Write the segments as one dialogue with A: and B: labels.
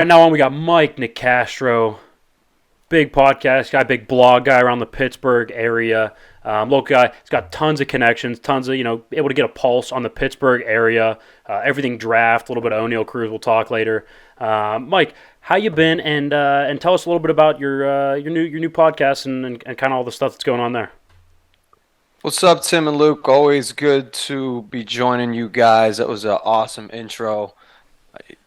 A: Right now on, we got Mike Nicastro, big podcast guy, big blog guy around the Pittsburgh area. Local guy. He's got tons of connections, tons of, able to get a pulse on the Pittsburgh area. Everything draft, a little bit of O'Neal Cruz. We'll talk later. Mike, how you been? And tell us a little bit about your new podcast and kind of all the stuff that's going on there.
B: What's up, Tim and Luke? Always good to be joining you guys. That was an awesome intro.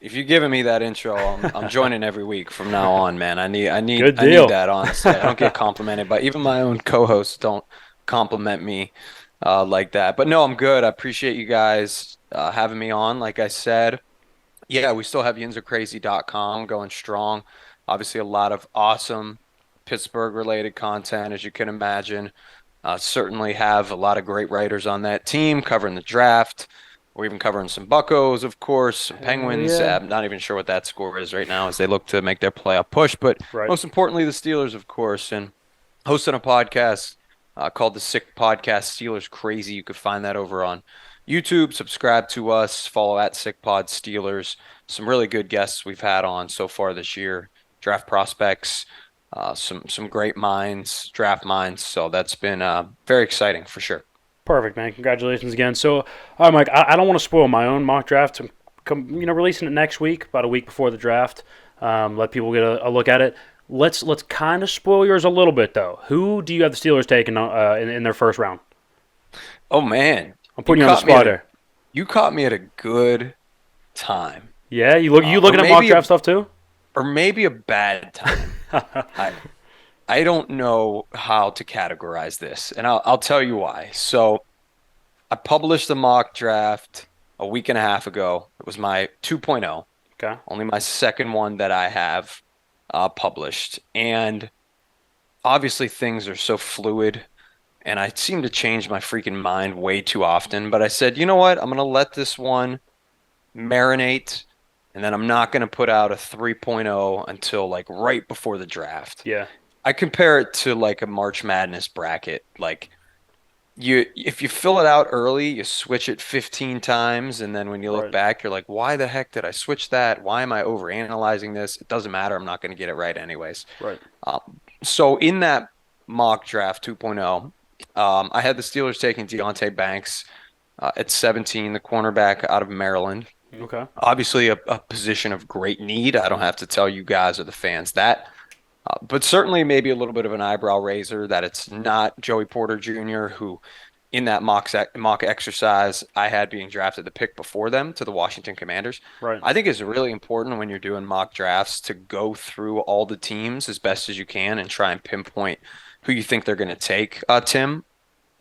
B: If you're giving me that intro, I'm joining every week from now on, man. I need
A: Good
B: I
A: deal.
B: need that, honestly. I don't get complimented, but even my own co-hosts don't compliment me like that. But no, I'm good. I appreciate you guys having me on. Like I said, yeah, we still have yinzercrazy.com going strong. Obviously, a lot of awesome Pittsburgh related content, as you can imagine. Certainly have a lot of great writers on that team covering the draft. We're even covering some Buccos, of course, some Penguins.
A: Yeah.
B: I'm not even sure what that score is right now as they look to make their playoff push. But
A: Right.
B: most importantly, the Steelers, of course, and hosting a podcast called the Sick Podcast Steelers Crazy. You could find that over on YouTube. Subscribe to us. Follow at Sick Pod Steelers. Some really good guests we've had on so far this year. Draft prospects, some great minds, draft minds. So that's been very exciting for sure.
A: Perfect, man. Congratulations again. So, all right, Mike, I don't want to spoil my own mock draft. Releasing it next week, about a week before the draft. Let people get a look at it. Let's kind of spoil yours a little bit, though. Who do you have the Steelers taking in their first round?
B: Oh, man.
A: I'm putting you on the spot there.
B: You caught me at a good time.
A: Yeah, you looking at mock draft stuff too?
B: Or maybe a bad time. I don't know how to categorize this, and I'll tell you why. So I published the mock draft a week and a half ago. It was my 2.0,
A: Okay.
B: only my second one that I have published. And obviously things are so fluid, and I seem to change my freaking mind way too often. But I said, you know what? I'm going to let this one marinate, and then I'm not going to put out a 3.0 until like right before the draft.
A: Yeah.
B: I compare it to like a March Madness bracket. Like if you fill it out early, you switch it 15 times, and then when you look
A: Right.
B: back, you're like, why the heck did I switch that? Why am I overanalyzing this? It doesn't matter. I'm not going to get it right anyways.
A: Right.
B: So in that mock draft 2.0, I had the Steelers taking Deonte Banks at 17, the cornerback out of Maryland.
A: Okay.
B: Obviously a position of great need. I don't have to tell you guys or the fans that. But certainly maybe a little bit of an eyebrow raiser that it's not Joey Porter Jr., who in that mock exercise I had being drafted the pick before them to the Washington Commanders.
A: Right.
B: I think it's really important when you're doing mock drafts to go through all the teams as best as you can and try and pinpoint who you think they're going to take, Tim.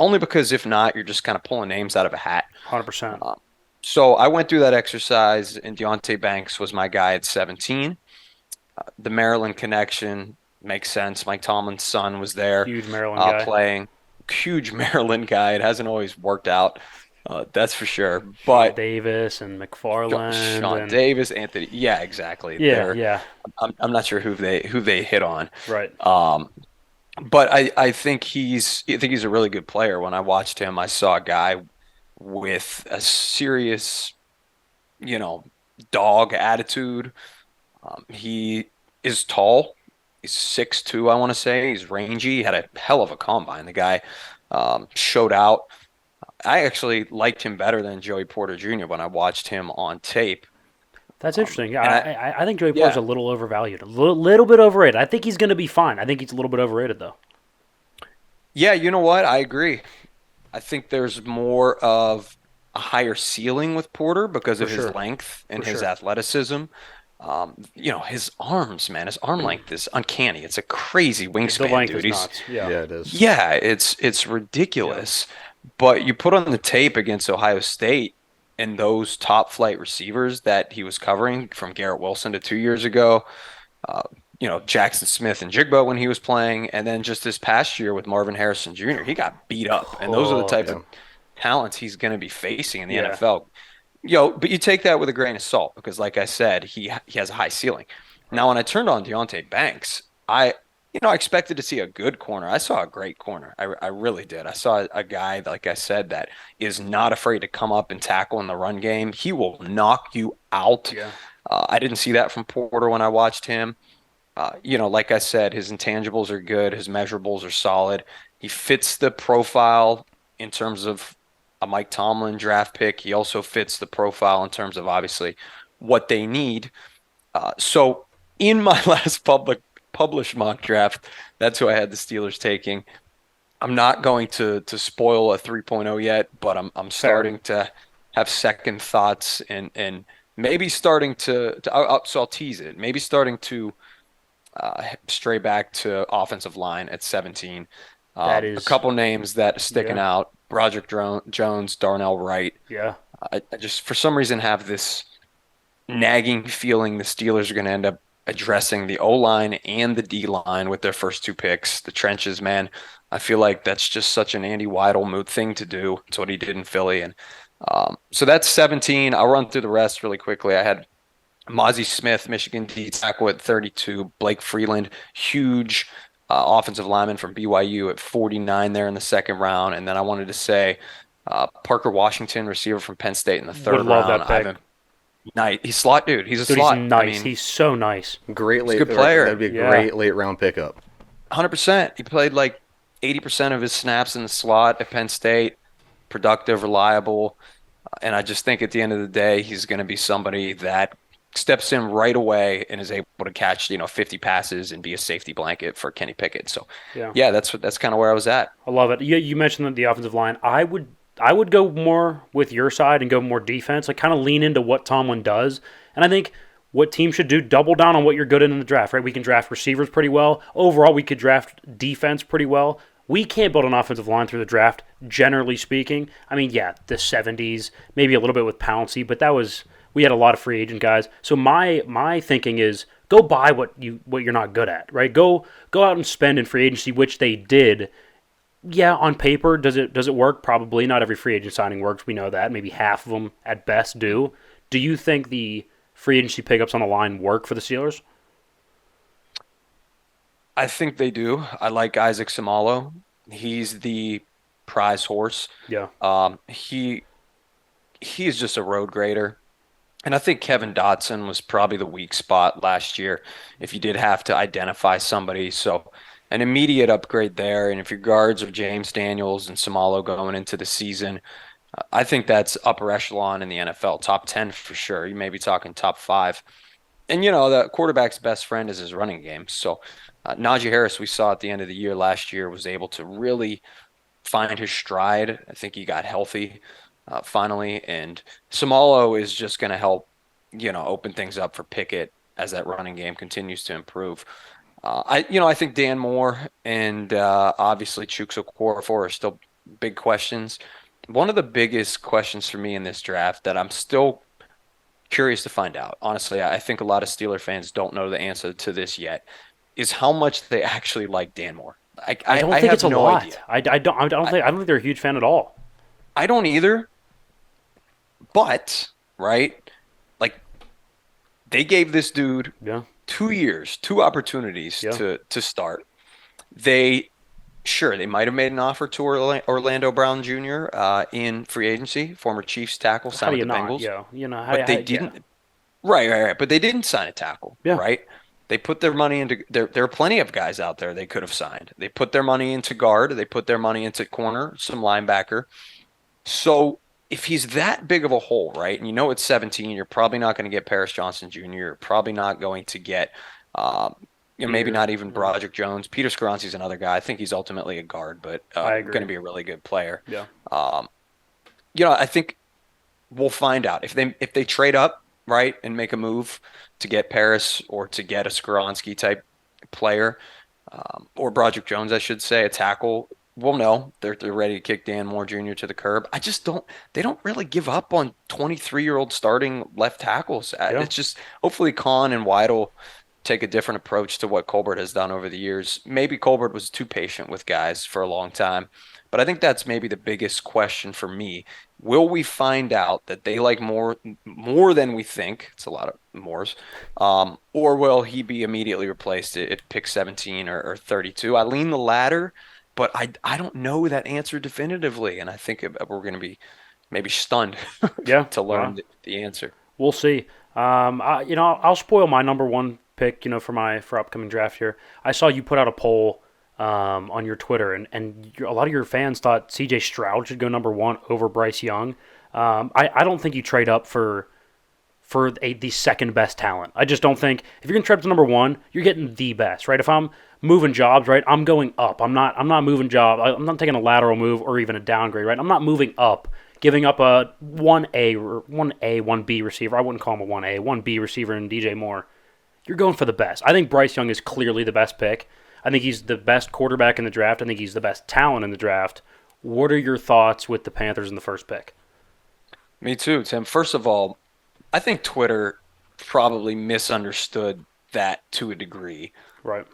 B: Only because if not, you're just kind of pulling names out of a hat.
A: 100%.
B: So I went through that exercise, and Deonte Banks was my guy at 17. The Maryland connection makes sense. Mike Tomlin's son was there
A: Huge Maryland guy.
B: playing. Huge Maryland guy. It hasn't always worked out, that's for sure. But
A: Davis and McFarland.
B: Sean Davis, Anthony. Yeah, exactly.
A: Yeah, yeah.
B: I'm not sure who they hit on.
A: Right.
B: But I think he's a really good player. When I watched him, I saw a guy with a serious, dog attitude. He is tall. He's 6'2", I want to say. He's rangy. He had a hell of a combine. The guy showed out. I actually liked him better than Joey Porter Jr. when I watched him on tape.
A: That's interesting.
B: and
A: I think Joey Porter's a little overvalued, a little bit overrated. I think he's going to be fine. I think he's a little bit overrated, though.
B: Yeah, you know what? I agree. I think there's more of a higher ceiling with Porter because of his length and his athleticism. His arms, man, his arm length is uncanny. It's a crazy wingspan,
A: The length
B: dude.
A: is nuts. Yeah.
C: Yeah, it is.
B: Yeah, it's ridiculous. But you put on the tape against Ohio State and those top flight receivers that he was covering from Garrett Wilson to 2 years ago, Jackson Smith and Jigba when he was playing, and then just this past year with Marvin Harrison Jr., he got beat up. And those are the type of talents he's going to be facing in the NFL. But you take that with a grain of salt because, like I said, he has a high ceiling. Now, when I turned on Deonte Banks, I expected to see a good corner. I saw a great corner. I really did. I saw a guy, like I said, that is not afraid to come up and tackle in the run game. He will knock you out.
A: Yeah.
B: I didn't see that from Porter when I watched him. Like I said, his intangibles are good, his measurables are solid. He fits the profile in terms of a Mike Tomlin draft pick. He also fits the profile in terms of obviously what they need. So in my last published mock draft, that's who I had the Steelers taking. I'm not going to spoil a 3.0 yet, but I'm
A: Fair.
B: starting to have second thoughts and maybe starting so I'll tease it. Maybe starting to stray back to offensive line at 17.
A: That
B: A
A: is,
B: couple names that are sticking
A: yeah,
B: out: Jones, Darnell Wright.
A: yeah.
B: I just for some reason have this nagging feeling the Steelers are going to end up addressing the O line and the D line with their first two picks. The trenches, man. I feel like that's just such an Andy Weidel mood thing to do. It's what he did in Philly, and so that's 17. I'll run through the rest really quickly. I had Mozzie Smith, Michigan D tackle at 32. Blake Freeland, huge offensive lineman from BYU at 49 there in the second round. And then I wanted to say Parker Washington, receiver from Penn State in the
A: Would
B: third
A: love
B: round.
A: that pick.
B: Ivan Knight, he's slot dude. He's a
A: Dude, he's
B: slot. I
A: nice.
B: mean,
A: He's so nice.
C: Great
B: he's a
C: late.
B: good player.
C: That'd be a
A: Yeah.
C: great late round pickup.
B: 100%. He played like 80% of his snaps in the slot at Penn State. Productive, reliable. And I just think at the end of the day, he's going to be somebody that steps in right away and is able to catch, 50 passes and be a safety blanket for Kenny Pickett. So,
A: Yeah.
B: yeah, that's kind of where I was at.
A: I love it. You mentioned the offensive line. I would go more with your side and go more defense. Like kind of lean into what Tomlin does. And I think what teams should do, double down on what you're good in the draft, right? We can draft receivers pretty well. Overall, we could draft defense pretty well. We can't build an offensive line through the draft, generally speaking. I mean, yeah, the 70s, maybe a little bit with Pouncey, but that was we had a lot of free agent guys. So my thinking is go buy what you're not good at, right? Go out and spend in free agency, which they did. Yeah, on paper, does it work? Probably not every free agent signing works. We know that. Maybe half of them at best do. Do you think the free agency pickups on the line work for the Steelers?
B: I think they do. I like Isaac Samalo. He's the prize horse.
A: Yeah,
B: He is just a road grader. And I think Kevin Dotson was probably the weak spot last year if you did have to identify somebody. So an immediate upgrade there. And if your guards are James Daniels and Samalo going into the season, I think that's upper echelon in the NFL, top 10 for sure. You may be talking top five. And, the quarterback's best friend is his running game. So Najee Harris, we saw at the end of the year last year, was able to really find his stride. I think he got healthy finally. And Samalo is just going to help, open things up for Pickett as that running game continues to improve. I think Dan Moore and obviously Chuks Okorafor are still big questions. One of the biggest questions for me in this draft that I'm still curious to find out, honestly, I think a lot of Steeler fans don't know the answer to this yet, is how much they actually like Dan Moore. I,
A: I
B: I,
A: don't
B: I
A: think
B: have
A: it's a
B: no
A: lot.
B: idea.
A: I don't think they're a huge fan at all.
B: I don't either, but, right, like they gave this dude
A: Yeah,
B: 2 years, two opportunities
A: yeah.
B: to start. They Sure, they might have made an offer to Orlando Brown Jr. In free agency, former Chiefs tackle,
A: How
B: signed
A: do
B: with
A: you
B: the
A: not?
B: Bengals,
A: Yeah,
B: but they
A: yeah,
B: didn't. Right. But they didn't sign a tackle,
A: yeah.
B: right? They put their money into there are plenty of guys out there they could have signed. They put their money into guard, they put their money into corner, some linebacker. So if he's that big of a hole, right? And it's 17, you're probably not going to get Paris Johnson Jr. You're probably not going to get um, maybe
A: Peter,
B: not even
A: yeah,
B: Broderick Jones. Peter Skoronski's another guy. I think he's ultimately a guard, but
A: I
B: going to
A: agree.
B: be a really good player.
A: Yeah,
B: Um, I think we'll find out if they trade up, right, and make a move to get Paris or to get a Skoronski type player, or Broderick Jones, I should say, a tackle. We'll know they're ready to kick Dan Moore Jr. to the curb. I just don't. They don't really give up on 23-year-old starting left tackles.
A: yeah.
B: It's just hopefully Kahn and Weidel take a different approach to what Colbert has done over the years. Maybe Colbert was too patient with guys for a long time, but I think that's maybe the biggest question for me. Will we find out that they like more than we think? It's a lot of mores. Or will he be immediately replaced at pick 17 or 32? I lean the latter, but I don't know that answer definitively, and I think we're going to be maybe stunned
A: Yeah.
B: to
A: Wow.
B: learn the answer.
A: We'll see. I'll spoil my number one pick, for upcoming draft here. I saw you put out a poll on your Twitter, and a lot of your fans thought C.J. Stroud should go number one over Bryce Young. I don't think you trade up for the second best talent. I just don't think if you're going to trade up to number one, you're getting the best, right? If I'm moving jobs, right, I'm going up. I'm not moving job. I'm not taking a lateral move or even a downgrade, right? I'm not moving up, giving up a 1A or 1A, 1B receiver. I wouldn't call him a 1A, 1B receiver in DJ Moore. You're going for the best. I think Bryce Young is clearly the best pick. I think he's the best quarterback in the draft. I think he's the best talent in the draft. What are your thoughts with the Panthers in the first pick?
B: Me too, Tim. First of all, I think Twitter probably misunderstood that to a degree.
A: Right.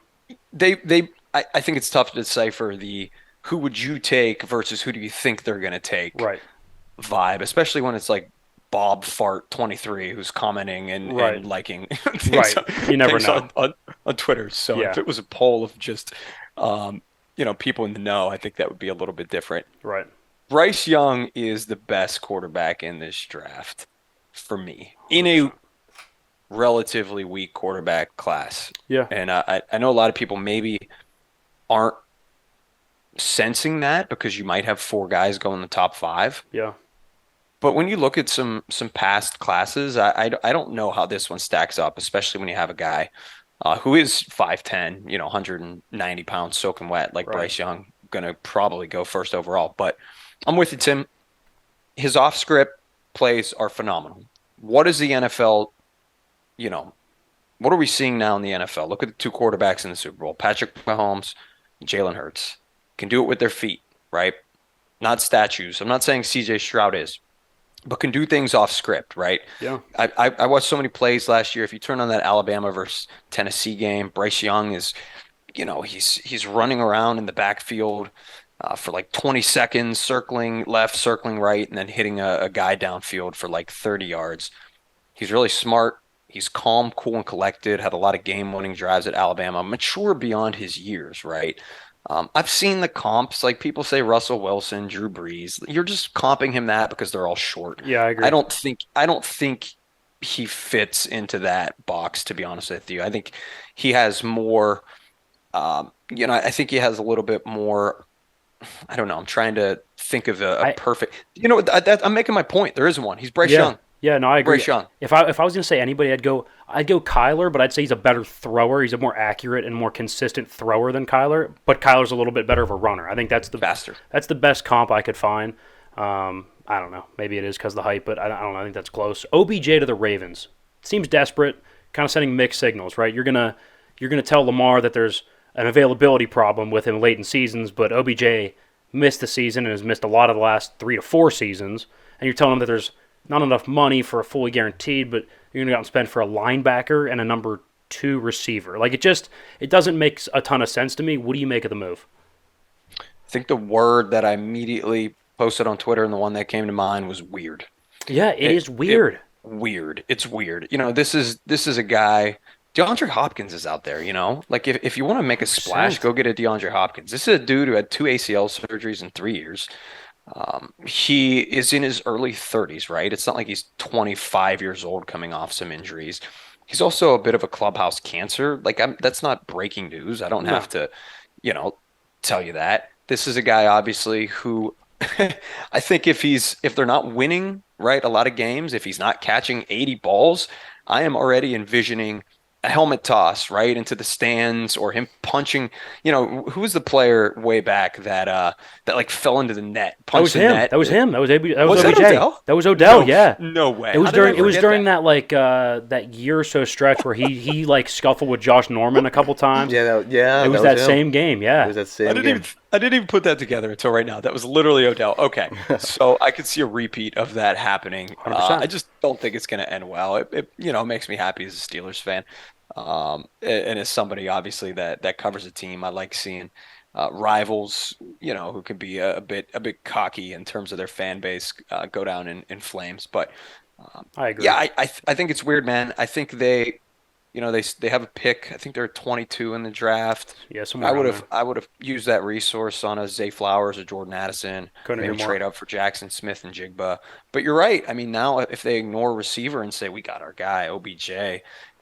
B: I think it's tough to decipher the who would you take versus who do you think they're going to take
A: Right.
B: vibe, especially when it's like Bob Fart 23 who's commenting
A: Right.
B: and liking
A: Right. You never
B: things
A: know.
B: on Twitter. So
A: Yeah.
B: if it was a poll of just people in the know, I think that would be a little bit different.
A: Right.
B: Bryce Young is the best quarterback in this draft for me in a
A: 100%.
B: relatively weak quarterback class.
A: Yeah.
B: And I know a lot of people maybe aren't sensing that because you might have four guys go in the top five.
A: Yeah.
B: But when you look at some past classes, I don't know how this one stacks up, especially when you have a guy who is 5'10", 190 pounds soaking wet like
A: Right.
B: Bryce Young, gonna probably go first overall. But I'm with you, Tim. His off script plays are phenomenal. What is the NFL, you know, what are we seeing now in the NFL? Look at the two quarterbacks in the Super Bowl, Patrick Mahomes, Jalen Hurts. Can do it with their feet, right? Not statues. I'm not saying CJ Stroud is, but can do things off script, right?
A: Yeah.
B: I watched so many plays last year. If you turn on that Alabama versus Tennessee game, Bryce Young is, he's running around in the backfield for like 20 seconds, circling left, circling right, and then hitting a guy downfield for like 30 yards. He's really smart. He's calm, cool, and collected. Had a lot of game-winning drives at Alabama. Mature beyond his years, right? I've seen the comps. Like people say, Russell Wilson, Drew Brees. You're just comping him that because they're all short.
A: Yeah, I
B: I
A: agree.
B: don't think. I don't think he fits into that box. To be honest with you, I think he has more. I think he has a little bit more. I don't know. I'm trying to think of a
A: I
B: perfect. I'm making my point. There isn't one. He's Bryce
A: Yeah.
B: Young.
A: Yeah, no, I agree.
B: Bryce Young.
A: If I was gonna say anybody, I'd go Kyler, but I'd say he's a better thrower. He's a more accurate and more consistent thrower than Kyler. But Kyler's a little bit better of a runner. I think
B: Faster.
A: that's the best comp I could find. I don't know. Maybe it is because of the hype, but I don't know. I think that's close. OBJ to the Ravens seems desperate, kind of sending mixed signals, right? You're gonna tell Lamar that there's an availability problem with him late in seasons, but OBJ missed the season and has missed a lot of the last 3 to 4 seasons, and you're telling him that there's not enough money for a fully guaranteed, but you're gonna go out and spend for a linebacker and a number two receiver. Like it doesn't make a ton of sense to me. What do you make of the move?
B: I think the word that I immediately posted on Twitter and the one that came to mind was weird.
A: Yeah, it
B: It
A: is
B: it
A: weird.
B: weird. It's weird. This is a guy. DeAndre Hopkins is out there, Like if you want to make a splash,
A: 100%.
B: go get a DeAndre Hopkins. This is a dude who had two ACL surgeries in 3 years. He is in his early 30s, right? It's not like he's 25 years old coming off some injuries. He's also a bit of a clubhouse cancer. Like that's not breaking news. I don't have
A: No.
B: to, you know, tell you that. This is a guy obviously who I think if they're not winning, right, a lot of games, if he's not catching 80 balls, I am already envisioning a helmet toss right into the stands or him punching, who was the player way back that like fell into the net,
A: That was
B: punched the
A: him.
B: net.
A: That was him. That was
B: Was that
A: OBJ.
B: Odell?
A: That was Odell.
B: No,
A: Yeah.
B: no way.
A: It was
B: How did I
A: during it was
B: forget
A: during
B: that?
A: that that year or so stretch where he like scuffled with Josh Norman a couple times.
C: Yeah,
A: It
C: that
A: was
C: was
A: that
C: him.
A: same game.
C: It
A: Yeah.
C: was that
B: I
C: same
B: didn't even
C: game.
B: I didn't even put that together until right now. That was literally Odell. Okay, so I could see a repeat of that happening.
A: 100%.
B: I just don't think it's going to end well. It makes me happy as a Steelers fan, and as somebody obviously that covers a team. I like seeing rivals, who can be a bit cocky in terms of their fan base, go down in flames. But
A: I
B: yeah,
A: agree.
B: I think it's weird, man. I think they. They have a pick. I think they're 22 in the draft.
A: Yeah, somewhere
B: I would
A: around
B: have
A: there.
B: I would have used that resource on a Zay Flowers or Jordan Addison,
A: Couldn't agree
B: maybe
A: more.
B: trade up for Jackson Smith and Jigba. But you're right. I mean, now if they ignore receiver and say we got our guy OBJ,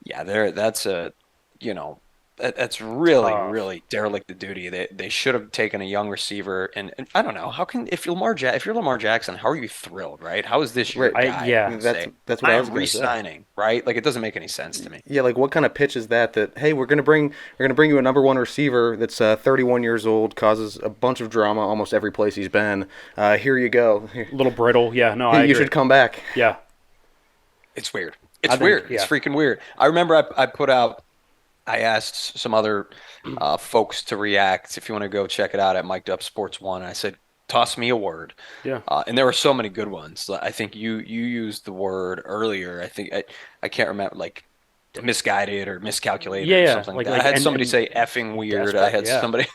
B: yeah, that's a you know that's really
A: Tough.
B: really derelict of duty. They should have taken a young receiver, and I don't know how can if you're Lamar Jackson, how are you thrilled, right? How is this your
C: Right.
B: guy
A: Yeah.
B: to
C: That's
B: say
C: that's what
B: I
C: I was
B: am
C: gonna say.
B: re-signing, right? Like it doesn't make any sense to me.
C: Yeah, like what kind of pitch is that? That hey, we're gonna bring you a number one receiver that's 31 years old, causes a bunch of drama almost every place he's been. Here you go.
A: A little brittle. Yeah, no, I
C: You
A: agree.
C: should come back.
A: Yeah.
B: It's weird.
A: I
B: It's
A: think,
B: weird. It's
A: yeah.
B: freaking weird. I remember I asked some other folks to react. If you want to go check it out at Mic'd Up Sports One, I said, toss me a word.
A: Yeah.
B: And there were so many good ones. I think you used the word earlier. I can't remember, like misguided or miscalculated
A: Yeah,
B: or
A: yeah.
B: something like
A: Like
B: that. I
A: like
B: had somebody
A: and
B: say effing weird. I
A: desperate.
B: had
A: Yeah.
B: somebody,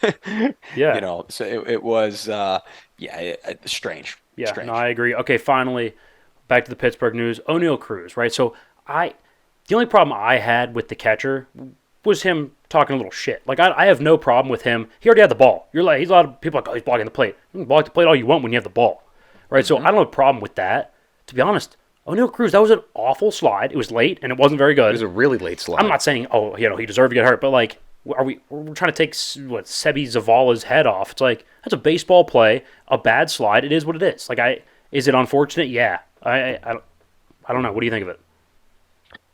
A: Yeah.
B: so it was yeah, strange,
A: Yeah. No,
B: strange.
A: I agree. Okay, finally, back to the Pittsburgh news. O'Neal Cruz, right? So I the only problem I had with the catcher was him talking a little shit. Like I have no problem with him. He already had the ball. You're like he's a lot of people are like, oh, he's blocking the plate. You can block the plate all you want when you have the ball. Right? So I
B: Hmm.
A: don't have a problem with that. To be honest, O'Neal Cruz, that was an awful slide. It was late and it wasn't very
C: It
A: good.
C: was a really late
A: I'm
C: slide.
A: not saying, oh, he deserved to get hurt, but like, we're trying to take what Sebi Zavala's head off? It's like that's a baseball play, a bad slide. It is what it is. Like, is it unfortunate? Yeah. I don't know. What do you think of it?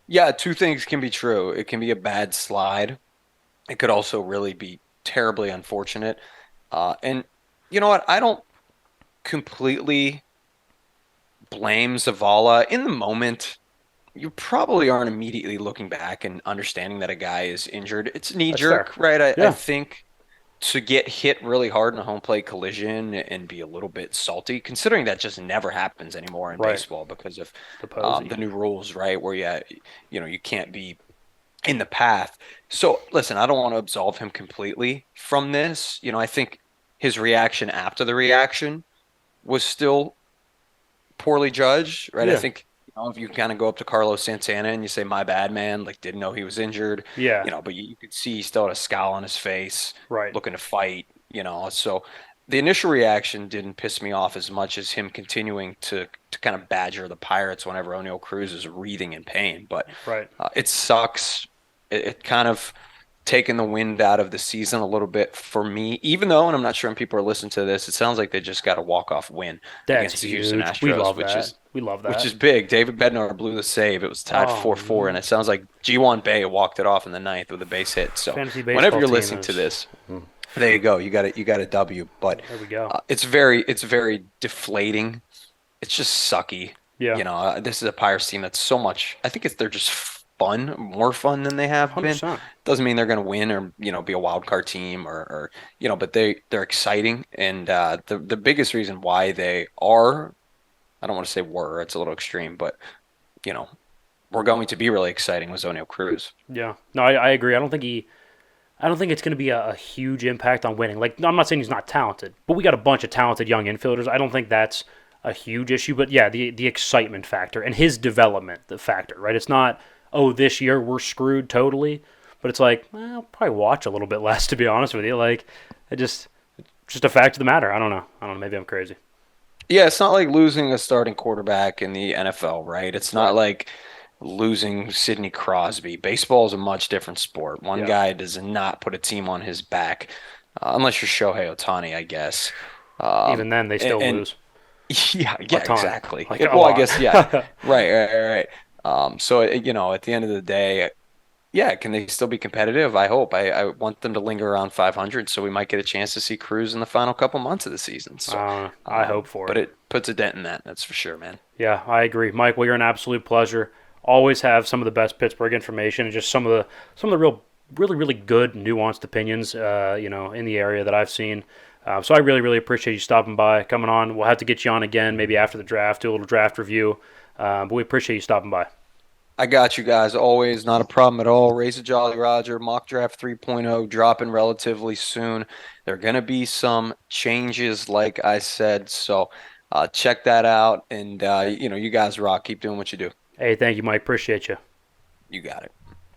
B: Yeah, two things can be true. It can be a bad slide. It could also really be terribly unfortunate. And you know what? I don't completely blame Zavala. In the moment, you probably aren't immediately looking back and understanding that a guy is injured. It's knee
A: That's fair.
B: jerk, right? I
A: Yeah.
B: think to get hit really hard in a home plate collision and be a little bit salty, considering that just never happens anymore in
A: Right.
B: baseball because of
A: The posy.
B: the new rules, right? Where you can't be in the path. So listen, I don't want to absolve him completely from this. I think his reaction after the reaction was still poorly judged, right? I
A: Yeah.
B: think if you kind of go up to Carlos Santana and you say, "My bad, man," like didn't know he was injured,
A: Yeah.
B: but you could see he still had a scowl on his face,
A: Right.
B: looking to fight. So the initial reaction didn't piss me off as much as him continuing to kind of badger the Pirates whenever O'Neal Cruz is wreathing in pain. But
A: Right.
B: it sucks. It kind of taken the wind out of the season a little bit for me, even though, and I'm not sure when people are listening to this, it sounds like they just got a walk-off win
A: That's
B: against the Houston
A: huge. We
B: Astros,
A: love
B: which
A: that.
B: is
A: We love
B: which
A: that.
B: is big. David Bednar blew the save. It was tied
A: Oh,
B: 4-4, and it sounds like G1 Bay walked it off in the ninth with a base hit. So
A: fantasy
B: whenever
A: baseball
B: you're
A: team
B: listening to
A: is.
B: this, there you go. You got a W. But
A: There we go.
B: it's very deflating. It's just sucky.
A: Yeah.
B: This is a Pirates team that's so much. I think they're just fun, more fun than they have been.
A: 100%.
B: Doesn't mean they're going to win or be a wild card team or but they're exciting, and the biggest reason why they are, I don't want to say were, it's a little extreme, but you know we're going to be really exciting with O'Neal Cruz.
A: Yeah. No, I agree. I don't think it's going to be a huge impact on winning. Like, no, I'm not saying he's not talented, but we got a bunch of talented young infielders. I don't think that's a huge issue. But yeah, the excitement factor and his development, the factor, right? It's not, oh, this year we're screwed totally, but it's like, well, I'll probably watch a little bit less, to be honest with you. Like, just a fact of the matter. I don't know. I don't know. Maybe I'm crazy.
B: Yeah, it's not like losing a starting quarterback in the NFL, right? It's not
A: Right.
B: like losing Sidney Crosby. Baseball is a much different sport. One
A: Yeah.
B: guy does not put a team on his back, unless you're Shohei Ohtani, I guess.
A: Even then, they
B: And,
A: still
B: and
A: lose
B: yeah,
A: a
B: yeah,
A: ton,
B: exactly.
A: like a
B: Well, I
A: lot.
B: guess, yeah, right, right, right, right. So at the end of the day, yeah, can they still be competitive? I hope. I want them to linger around 500, so we might get a chance to see Cruz in the final couple months of the season. So,
A: I hope for
B: but
A: it.
B: it puts a dent in that. That's for sure, man.
A: Yeah, I agree, Mike. Well, you're an absolute pleasure. Always have some of the best Pittsburgh information and just some of the really good nuanced opinions, in the area that I've seen. So I really appreciate you stopping by, coming on. We'll have to get you on again, maybe after the draft, do a little draft review. But we appreciate you stopping by.
B: I got you guys always, not a problem at all. Raise a Jolly Roger, mock draft 3.0 dropping relatively soon. There are going to be some changes, like I said. So check that out. And, you guys rock. Keep doing what you do.
A: Hey, thank you, Mike. Appreciate you.
B: You got it.